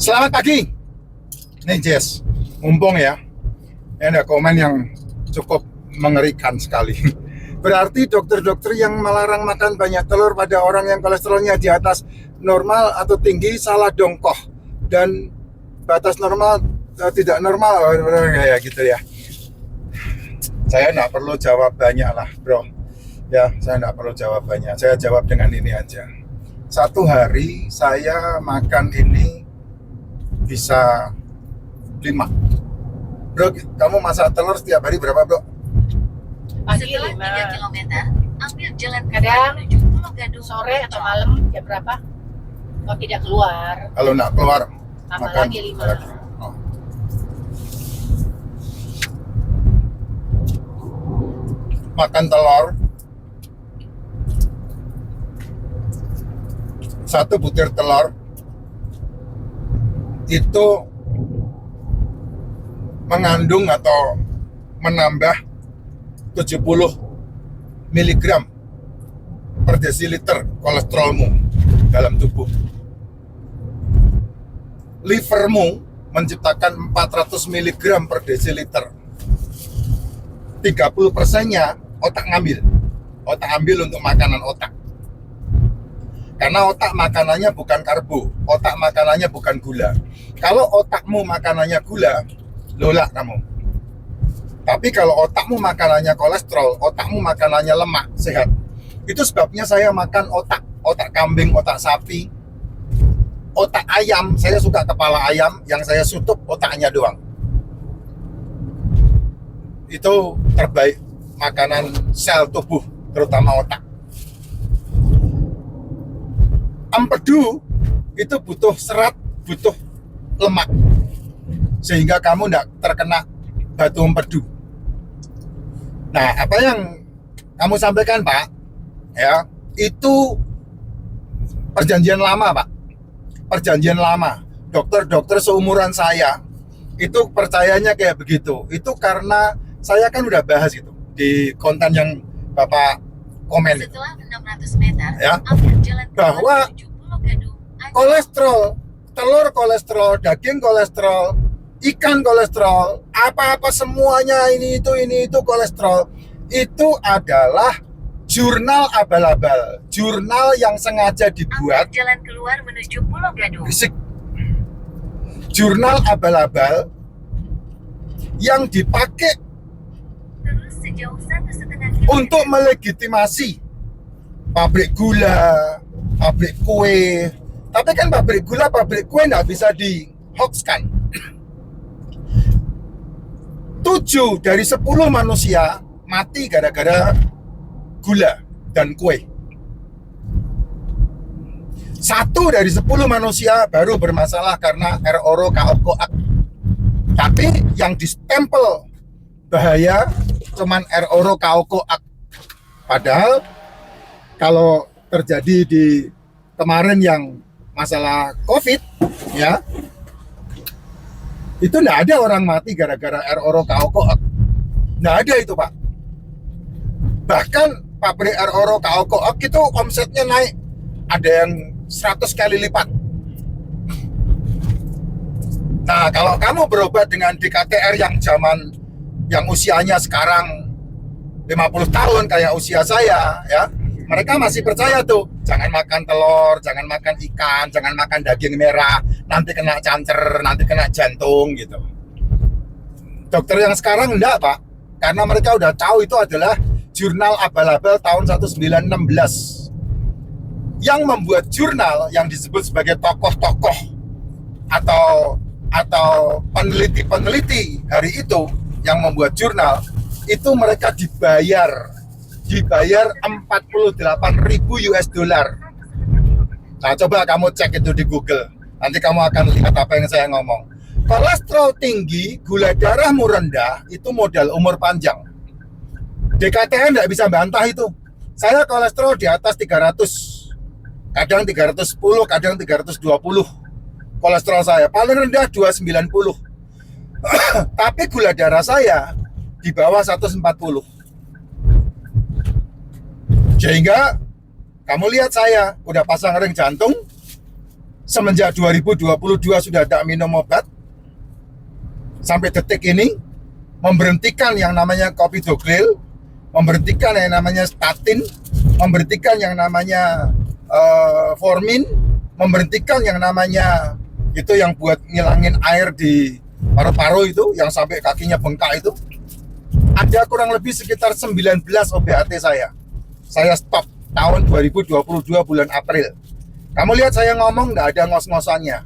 Selamat pagi. Nih Jess, mumpung ya. Ini ada komen yang cukup mengerikan sekali. Berarti dokter-dokter yang melarang makan banyak telur pada orang yang kolesterolnya di atas normal atau tinggi salah dongkoh. Dan batas normal tidak normal kayak gitu ya. Saya nggak perlu jawab banyak lah bro. Ya, saya nggak perlu jawab banyak. Saya jawab dengan ini aja. Satu hari saya makan ini bisa 5. Bro, kamu masak telur setiap hari berapa bro? Pagi Setelah 5, 3 km, ambil jalan Kadang menuju Pulau Gadung sore atau malam jam berapa? Kalau tidak keluar, Kalau nggak keluar tambah makan lagi 5. lagi. Oh. Makan telur 1 butir telur itu mengandung atau menambah 70 mg per desiliter kolesterolmu dalam tubuh. Livermu menciptakan 400 mg per desiliter. 30%-nya otak ngambil. Otak ambil untuk makanan otak. Karena otak makanannya bukan karbo, otak makanannya bukan gula. Kalau otakmu makanannya gula, lola kamu. Tapi kalau otakmu makanannya kolesterol, otakmu makanannya lemak, sehat. Itu sebabnya saya makan otak, otak kambing, otak sapi, otak ayam. Saya suka kepala ayam, yang saya sutup otaknya doang. Itu terbaik makanan sel tubuh, terutama otak. Empedu itu butuh serat, butuh lemak, sehingga kamu tidak terkena batu empedu. Nah, apa yang kamu sampaikan Pak, ya itu perjanjian lama Pak, perjanjian lama. Dokter-dokter seumuran saya itu percayanya kayak begitu. Itu karena saya kan udah bahas itu di konten yang Bapak komen itu. Setelah 600 meter, Ya, ambil jalan bahwa menuju Pulau Gadung. kolesterol, telur kolesterol, daging kolesterol, ikan kolesterol, apa-apa semuanya ini itu kolesterol. Itu adalah jurnal abal-abal, jurnal yang sengaja Ambil dibuat. jalan keluar menuju Pulau Gadung. Fisik. Jurnal abal-abal yang dipakai Terus sejauh 1,5 km. untuk melegitimasi pabrik gula, pabrik kue. Tapi kan pabrik gula, pabrik kue nggak bisa dihoaxkan. 7 dari 10 manusia mati gara-gara gula dan kue. 1 dari 10 manusia baru bermasalah karena RORO KOKOAK. Tapi yang distempel bahaya cuman RORO KOKOAK. Padahal kalau terjadi di kemarin yang masalah COVID, ya, itu nggak ada orang mati gara-gara RORO KOKOAK. Nggak ada itu Pak. Bahkan pabrik RORO KOKOAK itu omsetnya naik, ada yang 100 kali lipat. Nah, kalau kamu berobat dengan DKTR yang usianya sekarang 50 tahun kayak usia saya, ya, mereka masih percaya tuh, jangan makan telur, jangan makan ikan, jangan makan daging merah, nanti kena cancer, nanti kena jantung gitu. Dokter yang sekarang enggak Pak, karena mereka udah tahu itu adalah jurnal abal-abal tahun 1916. Yang membuat jurnal yang disebut sebagai tokoh-tokoh atau peneliti-peneliti hari itu yang membuat jurnal itu mereka dibayar 48.000 US dollar. Nah, coba kamu cek itu di Google. Nanti kamu akan lihat apa yang saya ngomong. Kolesterol tinggi, gula darahmu rendah, itu modal umur panjang. DKTN nggak bisa bantah itu. Saya kolesterol di atas 300. Kadang 310, kadang 320. Kolesterol saya paling rendah 290. Tapi gula darah saya di bawah 140. Sehingga kamu lihat saya udah pasang ring jantung, semenjak 2022 sudah tidak minum obat. Sampai detik ini memberhentikan yang namanya Clopidogrel, memberhentikan yang namanya statin, memberhentikan yang namanya formin, memberhentikan yang namanya itu yang buat ngilangin air di paru-paru itu, yang sampai kakinya bengkak itu. Ada kurang lebih sekitar 19 OBAT saya stop tahun 2022 bulan April. Kamu lihat saya ngomong nggak ada ngos-ngosannya.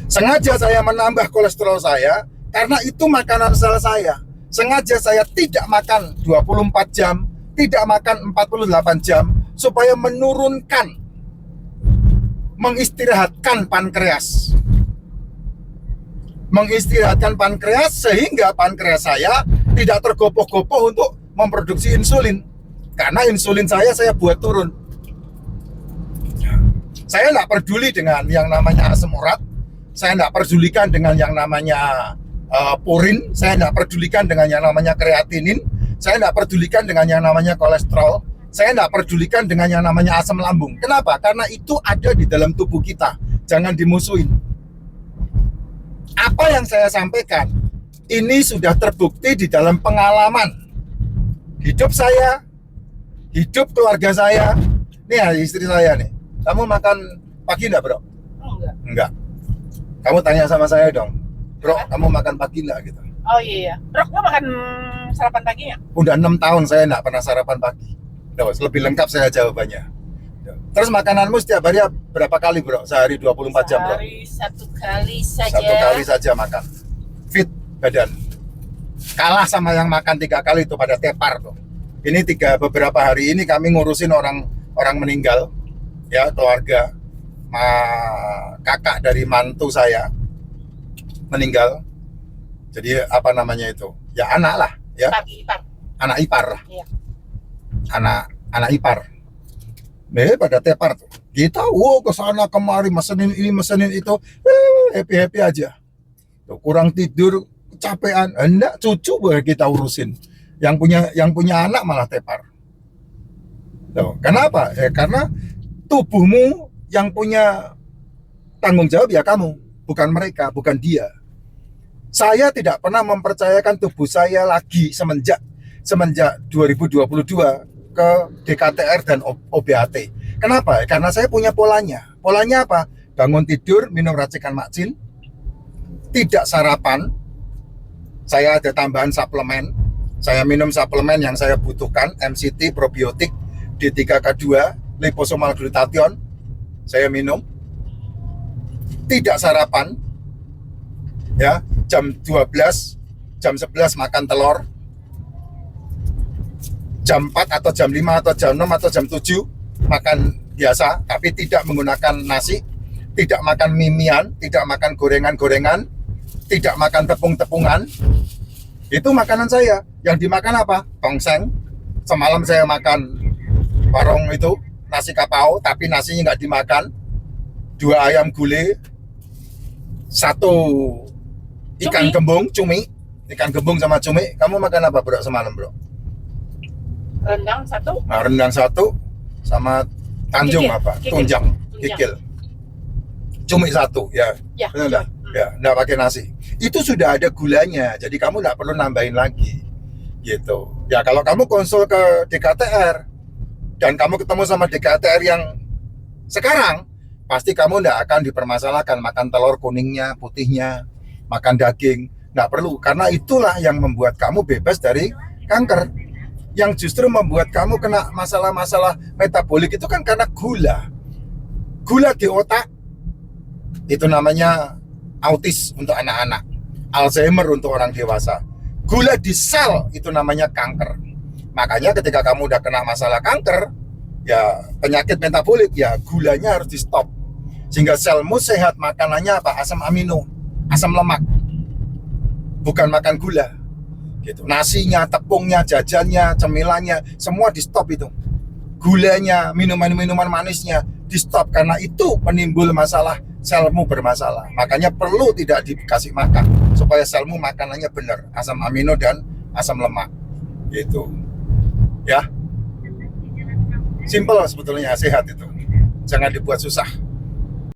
Sengaja saya menambah kolesterol saya karena itu makanan sel saya. Sengaja saya tidak makan 24 jam, tidak makan 48 jam supaya menurunkan, mengistirahatkan pankreas. Mengistirahatkan pankreas sehingga pankreas saya tidak tergopoh-gopoh untuk memproduksi insulin. Karena insulin saya buat turun. Saya nggak peduli dengan yang namanya asam urat. Saya nggak pedulikan dengan yang namanya purin. Saya nggak pedulikan dengan yang namanya kreatinin. Saya nggak pedulikan dengan yang namanya kolesterol. Saya nggak pedulikan dengan yang namanya asam lambung. Kenapa? Karena itu ada di dalam tubuh kita. Jangan dimusuhin. Apa yang saya sampaikan ini sudah terbukti di dalam pengalaman hidup saya, hidup keluarga saya. Nih ya, istri saya nih. Kamu makan pagi enggak, Bro? Oh, enggak. Enggak. Kamu tanya sama saya dong. Bro, kamu makan pagi enggak gitu? Oh iya. Bro, kamu makan sarapan pagi nggak? Udah 6 tahun saya enggak pernah sarapan pagi. Lebih lengkap saya jawabannya. Terus makananmu setiap hari berapa kali, Bro? Sehari 24 jam, Bro? Sehari 1 kali saja. 1 kali saja makan. Fit badan. Kalah sama yang makan 3 kali itu pada tepar tuh. Ini beberapa hari ini kami ngurusin orang meninggal, ya, keluarga. Kakak dari mantu saya meninggal. Jadi apa namanya itu? Ya anak lah, ya. Ipar. Anak ipar. Iya. Anak ipar. Pada tepar tuh. Kita ke sana kemari mesenin ini mesenin itu, happy aja. Tuh, kurang tidur, kecapean. Enggak, cucu boleh kita urusin. Yang punya anak malah tepar. Tuh, kenapa? Karena tubuhmu yang punya tanggung jawab ya kamu, bukan mereka, bukan dia. Saya tidak pernah mempercayakan tubuh saya lagi semenjak 2022 ke DKTR dan OBAT. Kenapa? Karena saya punya polanya. Polanya apa? Bangun tidur, minum racikan makcin, tidak sarapan. Saya ada tambahan suplemen. Saya minum suplemen yang saya butuhkan, MCT, probiotik, D3K2, liposomal glutathione. Saya minum. Tidak sarapan. Ya, jam 12, jam 11 makan telur. Jam 4 atau jam 5 atau jam 6 atau jam 7 makan biasa, tapi tidak menggunakan nasi, tidak makan mimian, tidak makan gorengan-gorengan, tidak makan tepung-tepungan. Itu makanan saya. Yang dimakan apa? Tongseng. Semalam saya makan warung itu, nasi kapau, tapi nasinya nggak dimakan. 2 ayam gulai, 1 ikan gembung, cumi. Ikan gembung sama cumi. Kamu makan apa, Bro, semalam, Bro? Rendang 1. Nah, rendang 1 sama tanjung Kikil. apa? Kikil. Tunjang, kikil. Cumi 1 ya. Ya. Benar enggak? Ya, enggak pakai nasi. Itu sudah ada gulanya. Jadi kamu enggak perlu nambahin lagi. Gitu. Ya kalau kamu konsul ke DKTR dan kamu ketemu sama DKTR yang sekarang, pasti kamu enggak akan dipermasalahkan makan telur kuningnya, putihnya, makan daging, enggak perlu, karena itulah yang membuat kamu bebas dari kanker. Yang justru membuat kamu kena masalah-masalah metabolik itu kan karena gula. Gula di otak itu namanya autis untuk anak-anak, Alzheimer untuk orang dewasa. Gula di sel itu namanya kanker. Makanya ketika kamu udah kena masalah kanker, ya penyakit metabolik, ya gulanya harus di stop. Sehingga selmu sehat, makanannya apa? Asam amino, asam lemak. Bukan makan gula. Gitu. Nasinya, tepungnya, jajannya, cemilannya, semua di stop itu. Gulanya, minuman-minuman manisnya di stop, karena itu penimbul masalah, selmu bermasalah. Makanya perlu tidak dikasih makan supaya selmu makanannya benar, asam amino dan asam lemak. Gitu. Ya. Simple sebetulnya, sehat itu. jangan dibuat susah.